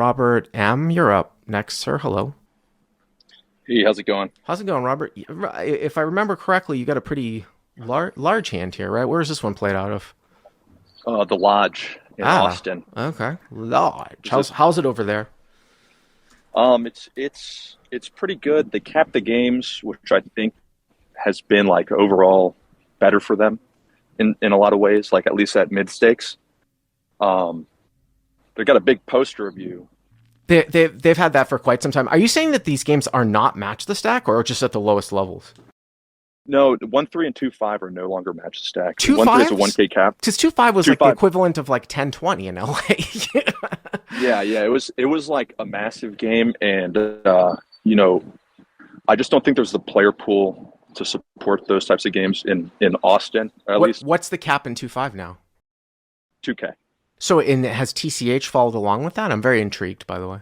Robert M. You're up next, sir. Hello. Hey, how's it going? How's it going, Robert? If I remember correctly, you got a pretty large hand here, right? Where is this one played out of? The Lodge in Ah, Austin. okay. Large. Is it? How's it over there? It's pretty good. They cap the games, which I think has been like overall better for them in a lot of ways. Like at least at mid stakes, um, they got a big poster review. They've had that for quite some time. Are you saying that these games are not match the stack, or just at the lowest levels? No, 1-3 and 2-5 are no longer match the stack. Two 1-3 is a fives? 1K cap. Because 2-5 was Two like the five. equivalent of like 10-20 in LA. Yeah. It was like a massive game, and you know, I just don't think there's the player pool to support those types of games in Austin, or at least What's the cap in 2-5 now? 2K. So has TCH followed along with that? I'm very intrigued, by the way.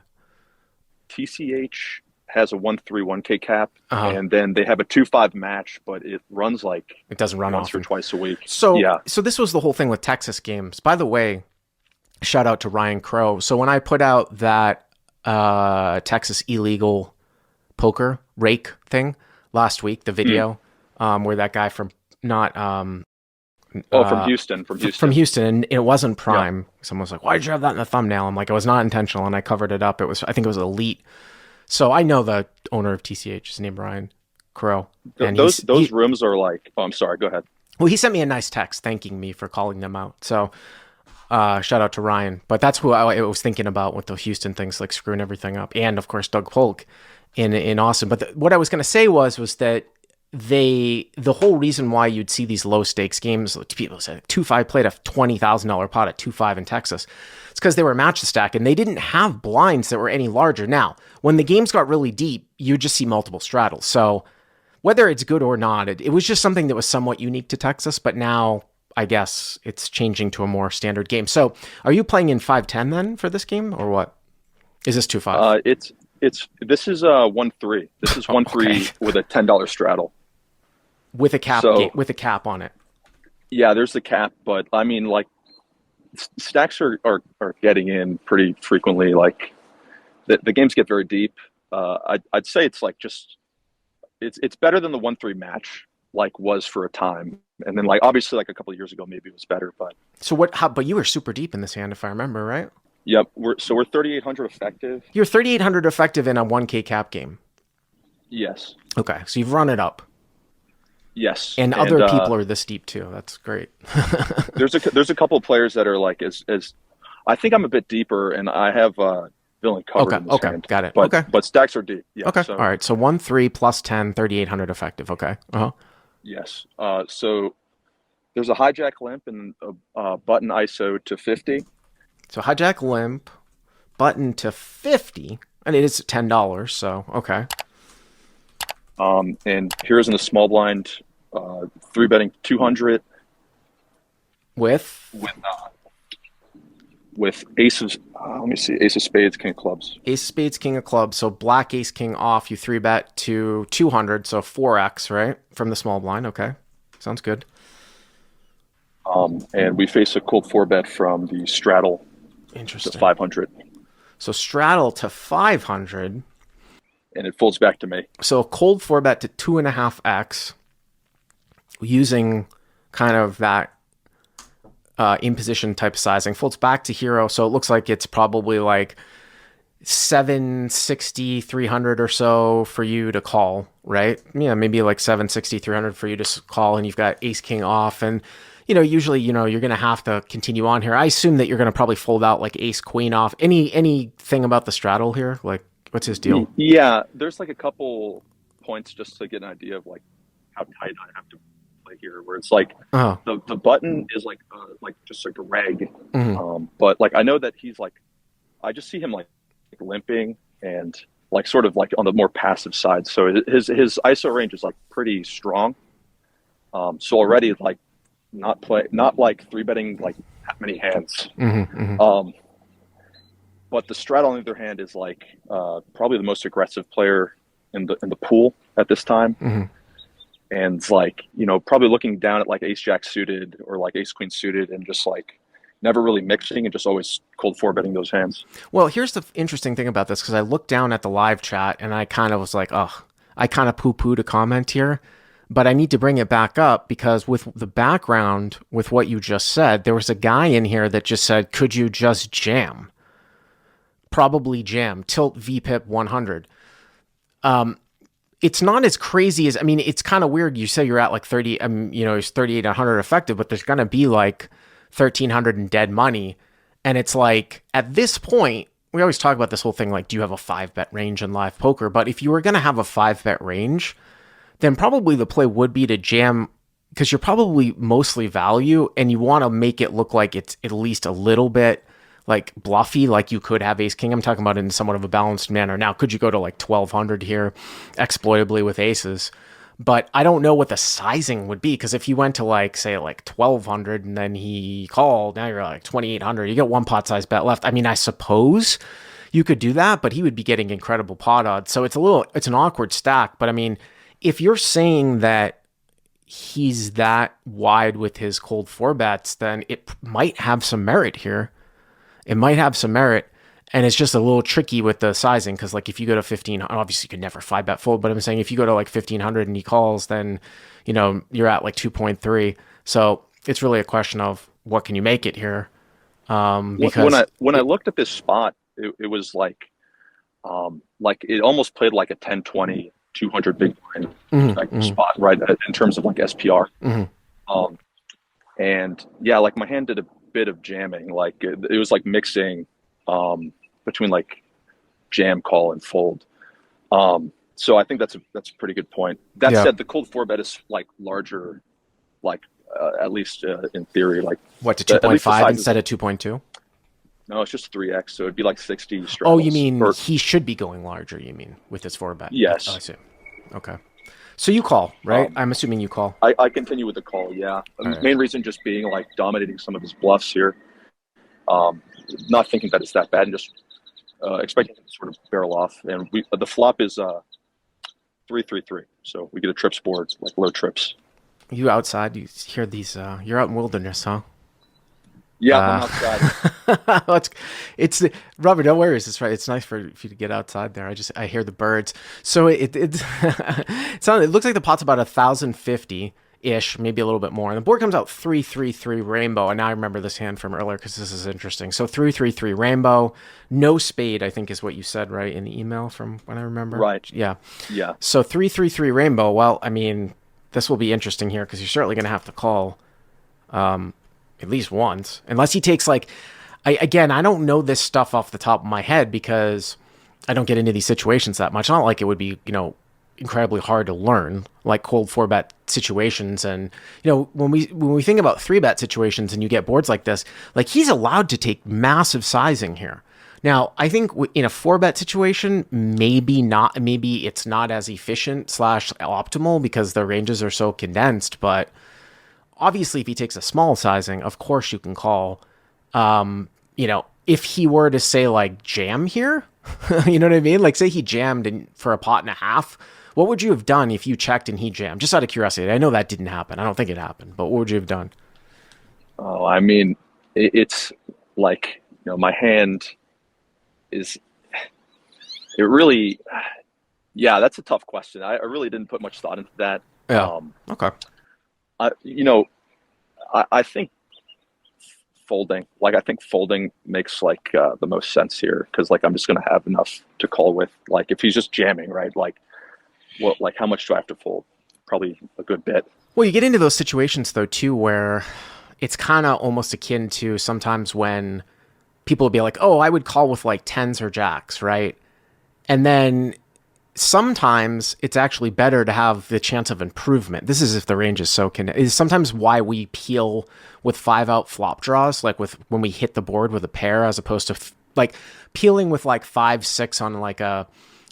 TCH has a 1-3 1K cap, Uh-huh. and then they have a 2-5 match, but it runs like It doesn't run once or often. twice a week. So Yeah. so this was the whole thing with Texas games. By the way, shout out to Ryan Crow. So when I put out that Texas illegal poker rake thing last week, the Hmm. video where that guy from not Oh, from uh, Houston, from from Houston. Houston, and it wasn't Yeah. Prime. Someone was like, "Why did you have that in the thumbnail?" I'm like, "It was not intentional," and I covered it up. It was, I think, it was Elite. So I know the owner of TCH. His name Ryan Crow, and Those rooms are like. Oh, I'm sorry. Go ahead. well, he sent me a nice text thanking me for calling them out. So shout out to Ryan. But that's who I was thinking about with the Houston things, like screwing everything up, and of course Doug Polk in Austin. But what I was going to say was that the whole reason why you'd see these low stakes games, like people say 2-5 played a $20,000 pot at 2-5 in Texas. It's because they were match the stack and they didn't have blinds that were any larger. Now, when the games got really deep, you just see multiple straddles. So whether it's good or not, it was just something that was somewhat unique to Texas. But now I guess it's changing to a more standard game. So are you playing in 5-10 then for this game, or what? Is this 2-5? It's this is 1-3. This is Oh, one okay. three with a $10 straddle. With a cap So with a cap on it. yeah, there's the cap, but I mean, like stacks are getting in pretty frequently. Like the games get very deep. I'd say it's like just it's better than the 1-3 match like was for a time, and then like obviously like a couple of years ago maybe it was better, but So what? How? But you were super deep in this hand, if I remember right. yep. We're 3,800 effective. You're 3,800 effective in a 1K cap game. Yes, Okay, so you've run it up, yes, and and other people are this deep too. That's great. there's a couple of players that are like as I think I'm a bit deeper, and I have villain covered Okay, in this okay, hand, got it. but Okay, stacks are deep. Yeah, okay, all so right. So 1-3 plus 10, 3,800 effective. Okay. Uh huh. yes, so there's a hijack limp and a button ISO to 50. So hijack limp button to 50, and it is $10. So okay. And here's in the small blind, three betting 200 With with ace of let me see, ace of spades, king of clubs. ace of spades, king of clubs. So black ace king off. You three bet to 200. So 4x right from the small blind. Okay, sounds good. And we face a cold four bet from the straddle to Interesting. 500, So straddle to 500. and it folds back to me. So a cold four bet to 2.5x using kind of that imposition type of sizing. Folds back to hero. So it looks like it's probably like 760, 300 or so for you to call, right? Yeah, maybe like 760, 300 for you to call, and you've got ace king off. And, usually, you're going to have to continue on here. I assume that you're going to probably fold out like ace queen off. Anything about the straddle here? Like, what's his deal? Yeah, there's like a couple points just to get an idea of like how tight I have to play here, where it's like Oh, the button is like just like a reg, mhm. but like I know that he's like I just see him like limping and like sort of like on the more passive side. So his ISO range is like pretty strong. So already like not like three betting like that many hands. But the Strat, on the other hand, is like probably the most aggressive player in the pool at this time, and like probably looking down at like Ace Jack suited or like Ace Queen suited, and just like never really mixing and just always cold four betting those hands. Well, here's the interesting thing about this because I looked down at the live chat and I kind of was like, oh, I kind of poo pooed a comment here, but I need to bring it back up because with the background, with what you just said, there was a guy in here that just said, could you just jam? Probably jam, tilt VPIP 100. It's not as crazy as, I mean, it's kind of weird. You say you're at like 30, it's 3,800 effective, but there's going to be like 1,300 in dead money. And it's like, at this point, we always talk about this whole thing, like, do you have a 5-bet range in live poker? But if you were going to have a 5-bet range, then probably the play would be to jam because you're probably mostly value and you want to make it look like it's at least a little bit like bluffy, like you could have ace king. I'm talking about in somewhat of a balanced manner. Now, could you go to like 1,200 here exploitably with aces? But I don't know what the sizing would be because if you went to like, say, like 1,200 and then he called, now you're like 2,800. You get one pot size bet left. I mean, I suppose you could do that, but he would be getting incredible pot odds. So it's an awkward stack. But I mean, if you're saying that he's that wide with his cold four bets, then it might have some merit here. It might have some merit, and it's just a little tricky with the sizing because, like, if you go to 15, obviously you could never 5-bet fold, but I'm saying if you go to like 1,500 and he calls, then you're at like 2.3. So it's really a question of what can you make it here? Because when I looked at this spot, it was like it almost played like a 10-20 200 big blind spot, right? In terms of like SPR. And yeah, like my hand did a bit of jamming, like it was like mixing between like jam, call, and fold. So I think that's a pretty good point. That said, the cold four bet is like larger, like at least in theory, like what, to 2.5 instead of 2.2? No, it's just 3x, so it'd be like 60 straddles. Oh, you mean he should be going larger, you mean, with his four bet? Yes. Oh, I see. Okay. So you call, right? I'm assuming you call. I continue with the call, yeah. The main reason just being like dominating some of his bluffs here. Not thinking that it's that bad and just expecting it to sort of barrel off. And the flop is 3-3-3. So we get a trips board, like low trips. You outside, you hear these, you're out in wilderness, huh? Yeah, I'm outside. it's Robert, don't worry, it's right. It's nice for you to get outside there. I hear the birds. So it looks like the pot's about 1,050 ish, maybe a little bit more. And the board comes out 3-3-3 rainbow. And now I remember this hand from earlier because this is interesting. So 3-3-3 rainbow, no spade, I think is what you said, right, in the email from when I remember. Right. Yeah. Yeah. So 3-3-3 rainbow. Well, I mean, this will be interesting here because you're certainly going to have to call. At least once, unless he takes like, I don't know this stuff off the top of my head because I don't get into these situations that much. Not like it would be, incredibly hard to learn like cold 4-bet situations. And, when we think about 3-bet situations and you get boards like this, like he's allowed to take massive sizing here. Now, I think in a 4-bet situation, maybe it's not as efficient / optimal because the ranges are so condensed, but obviously, if he takes a small sizing, of course you can call. If he were to say like jam here, you know what I mean? Like say he jammed for a pot and a half. What would you have done if you checked and he jammed? Just out of curiosity. I know that didn't happen. I don't think it happened. But what would you have done? Oh, I mean, it's like, my hand is, it really, yeah, that's a tough question. I really didn't put much thought into that. Yeah. Okay. I think folding, makes like the most sense here because like I'm just gonna have enough to call with. Like if he's just jamming, right? Like, how much do I have to fold? Probably a good bit. Well, you get into those situations though too, where it's kind of almost akin to sometimes when people will be like, "Oh, I would call with like tens or jacks," right? And then sometimes it's actually better to have the chance of improvement. This is if the range is so is sometimes why we peel with 5-out flop draws, like when we hit the board with a pair, as opposed to like peeling with like 5-6 on like a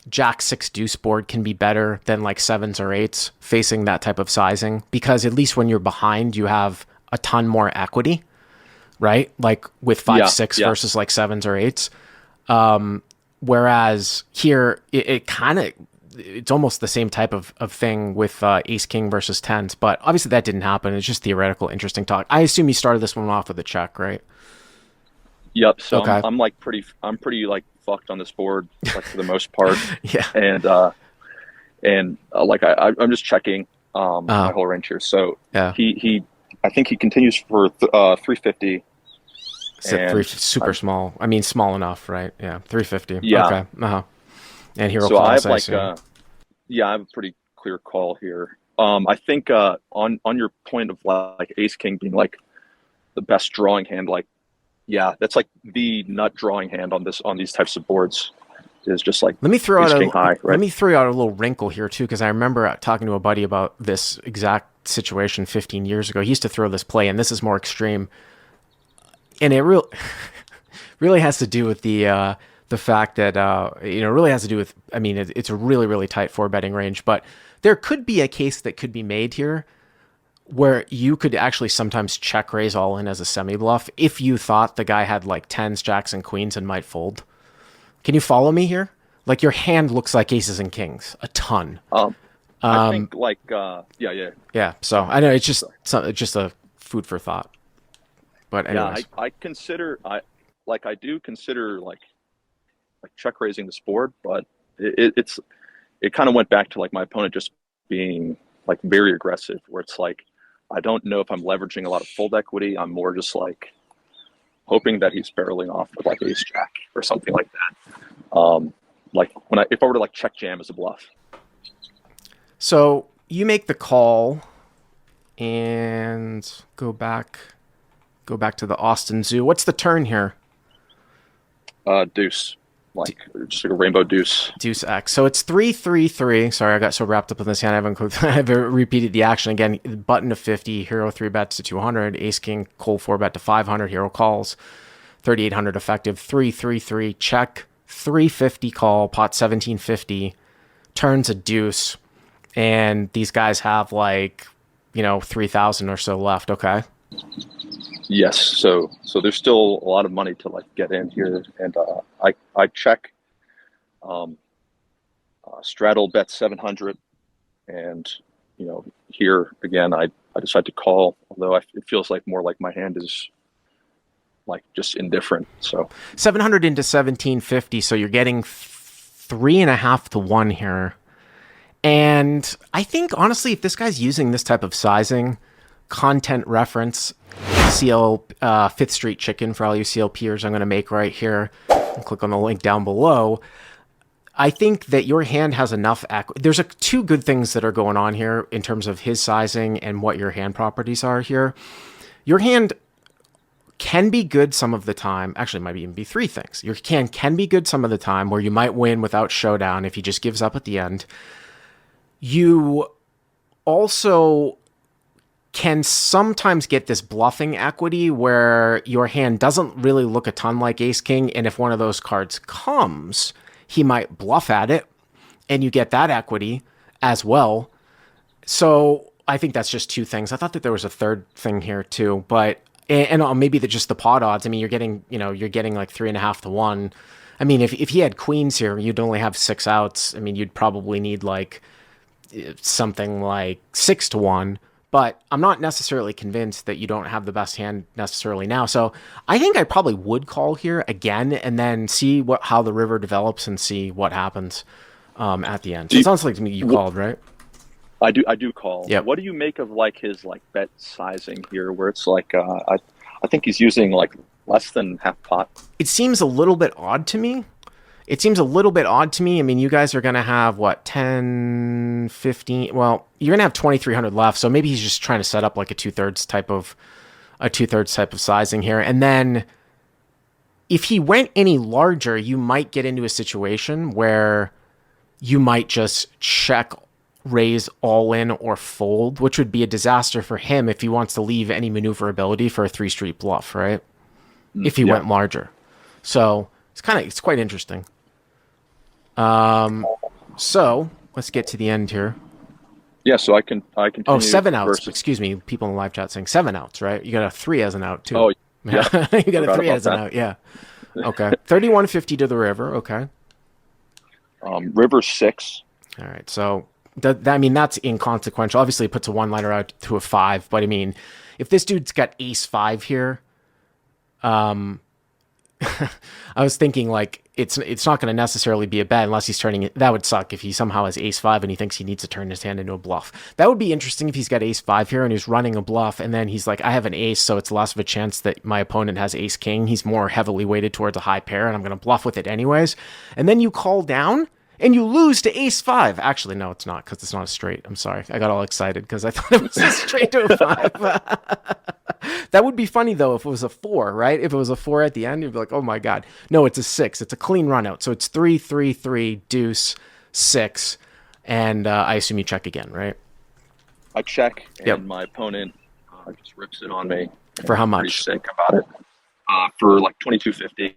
jack 6 deuce board can be better than like 7s or 8s facing that type of sizing, because at least when you're behind, you have a ton more equity, right? Like with 5-6 versus like 7s or 8s. Whereas here, it's almost the same type of thing with ace king versus tens, but obviously that didn't happen. It's just theoretical, interesting talk. I assume you started this one off with a check, right? Yep. So Okay. I'm pretty like fucked on this board, like for the most part, Yeah. and like I'm just checking my Uh, whole range here. So yeah. he I think he continues for 350, It's at three and super I'm small. I mean, small enough, right? Yeah. 350. yeah. Okay. Uh-huh. And hero So I calls, have I like assume. yeah, I have a pretty clear call here. I think on your point of like Ace King being like the best drawing hand, like yeah, that's like the nut drawing hand on this on these types of boards is just like Ace King high, Let right? me throw out a little wrinkle here too, because I remember talking to a buddy about this exact situation 15 years ago. He used to throw this play, and this is more extreme, and it really has to do with the fact that really has to do with. I mean, it's a really tight four betting range, but there could be a case that could be made here where you could actually sometimes check raise all in as a semi bluff if you thought the guy had like tens, jacks, and queens and might fold. Can you follow me here? Like your hand looks like aces and kings a ton. Um, I think like yeah. Yeah, Go so ahead. I know it's just a food for thought. But Yeah, anyways, I consider I do consider like check raising this board, but it's it kind of went back to like my opponent just being like very aggressive, where it's like I don't know if I'm leveraging a lot of fold equity. I'm more just like hoping that he's barreling off with like ace jack or something like that. Like when I if I were to like check jam as a bluff. so you make the call and go back to the Austin Zoo. What's the turn here? Deuce, like just like a rainbow deuce. Deuce X. So it's 3-3-3. Sorry, I got so wrapped up in this hand. I haven't repeated the action again. Button to 50, hero 3 bets to 200, ace king, cold 4 bet to 500, hero calls, 3,800 effective, 3-3-3, check, 350 call, pot 1750, turns a deuce, and these guys have like, 3,000 or so left. Okay. Yes, so there's still a lot of money to like get in here, and I check straddle bet 700, and here again I decide to call, although it feels like more like my hand is like just indifferent. So 700 into 1750, so you're getting 3.5 to 1 here. And I think honestly, if this guy's using this type of sizing, content reference, CL Fifth Street Chicken for all you CLPers, I'm going to make right here. And click on the link down below. I think that your hand has enough. There's two good things that are going on here in terms of his sizing and what your hand properties are here. Your hand can be good some of the time. Actually, it might even be three things. Your hand can be good some of the time where you might win without showdown if he just gives up at the end. You also can sometimes get this bluffing equity where your hand doesn't really look a ton like ace king, and if one of those cards comes, he might bluff at it, and you get that equity as well. So I think that's just two things. I thought that there was a third thing here too, but maybe just the pot odds. I mean, you're getting like 3.5 to 1. I mean, if he had queens here, you'd only have 6 outs. I mean, you'd probably need like something like 6 to 1. But I'm not necessarily convinced that you don't have the best hand necessarily now. So I think I probably would call here again and then see how the river develops and see what happens at the end. So it sounds like to me you called, right? I do call. Yep. What do you make of like his like bet sizing here, where it's like I think he's using like less than half pot. It seems a little bit odd to me. I mean, you guys are going to have, what, 10, 15? Well, you're going to have 2,300 left, so maybe he's just trying to set up like a two-thirds type of sizing here. And then if he went any larger, you might get into a situation where you might just check, raise all in, or fold, which would be a disaster for him if he wants to leave any maneuverability for a 3-street bluff, right? If he went larger. So it's quite interesting. So let's get to the end here. Yeah, so I continue. Oh, 7 outs. Versus, Excuse me. People in the live chat saying 7 outs, right? You got a 3 as an out too. oh yeah, You got a 3 as an that. out. Yeah. Okay. 3150 to the river. Okay. River 6. All right. So I mean, that's inconsequential. Obviously, it puts a one-liner out to a 5. But I mean, if this dude's got ace 5 here, I was thinking like it's not going to necessarily be a bet unless he's turning it. That would suck if he somehow has ace five and he thinks he needs to turn his hand into a bluff. That would be interesting if he's got ace five here and he's running a bluff and then he's like, I have an ace, so it's less of a chance that my opponent has ace king. He's more heavily weighted towards a high pair and I'm going to bluff with it anyways. And then you call down and you lose to ace five. Actually, no, it's not because it's not a straight. I'm sorry. I got all excited because I thought it was a straight to a five. That would be funny though if it was a four, right? If it was a four at the end, you'd be like, oh my God. No, it's a six. It's a clean run out. So it's 3-3-3, deuce, six. And I assume you check again, right? I check, Yep. and my opponent just rips it on me. For how I'm pretty much? sick about it. For like 2250.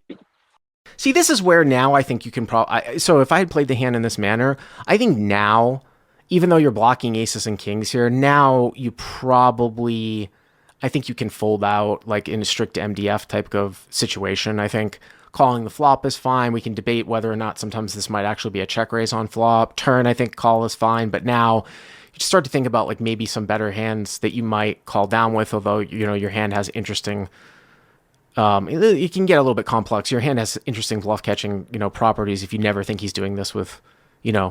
See, this is where now I think you can probably. So if I had played the hand in this manner, I think now, even though you're blocking aces and kings here, now you probably. I think you can fold out like in a strict MDF type of situation. I think calling the flop is fine. We can debate whether or not sometimes this might actually be a check raise on flop. Turn, I think call is fine. But now you start to think about like maybe some better hands that you might call down with, although, your hand has interesting. It can get a little bit complex. Your hand has interesting bluff catching, properties if you never think he's doing this with,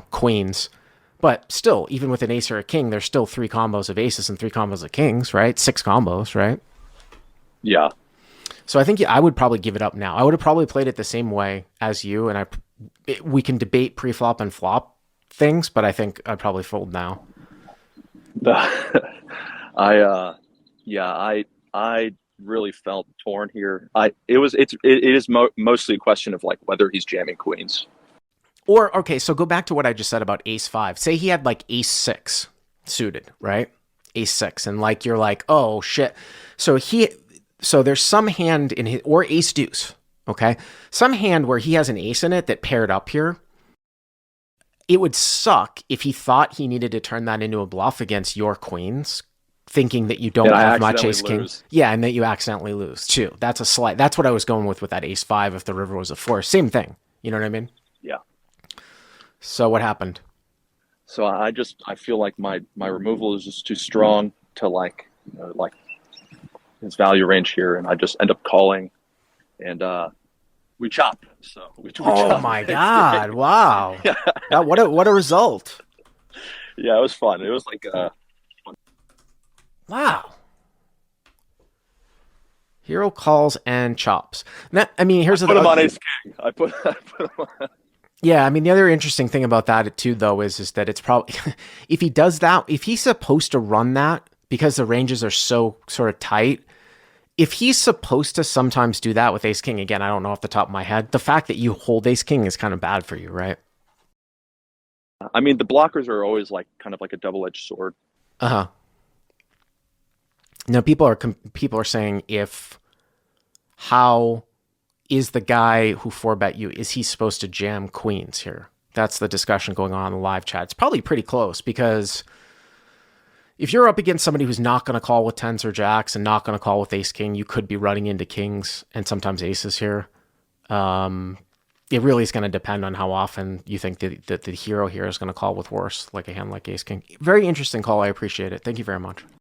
queens. But still, even with an ace or a king, there's still three combos of aces and three combos of kings, right? Six combos, right? Yeah. So I think I would probably give it up now. I would have probably played it the same way as you, and we can debate pre-flop and flop things, but I think I'd probably fold now. Yeah, I really felt torn here. It is mostly a question of like whether he's jamming queens. Or, okay, so go back to what I just said about ace five. Say he had like ace six suited, right? Ace six. And like, you're like, oh shit. So there's some hand in his, or ace deuce, okay? Some hand where he has an ace in it that paired up here. It would suck if he thought he needed to turn that into a bluff against your queens, thinking that you don't And I have much accidentally ace king. lose. Yeah, and that you accidentally lose too. That's that's what I was going with that ace five if the river was a four. Same thing. You know what I mean? Yeah. So what happened? So I feel like my removal is just too strong to like his value range here, and I just end up calling, and we chop. So we Oh chop. my God! Wow. Yeah, What a result! yeah, it was fun. It was like Wow. Hero calls and chops. Now, I mean, here's put him on ace king. I put him on. Yeah, I mean, the other interesting thing about that too, though, is that it's probably if he does that, if he's supposed to run that because the ranges are so sort of tight. If he's supposed to sometimes do that with ace king, again, I don't know off the top of my head. The fact that you hold ace king is kind of bad for you, right? I mean, the blockers are always like kind of like a double-edged sword. Uh huh. Now people are saying if how is the guy who four bet you, is he supposed to jam queens here? That's the discussion going on in the live chat. It's probably pretty close because if you're up against somebody who's not going to call with tens or jacks and not going to call with ace king, you could be running into kings and sometimes aces here. It really is going to depend on how often you think that the hero here is going to call with worse, like a hand like ace king. Very interesting call. I appreciate it. Thank you very much.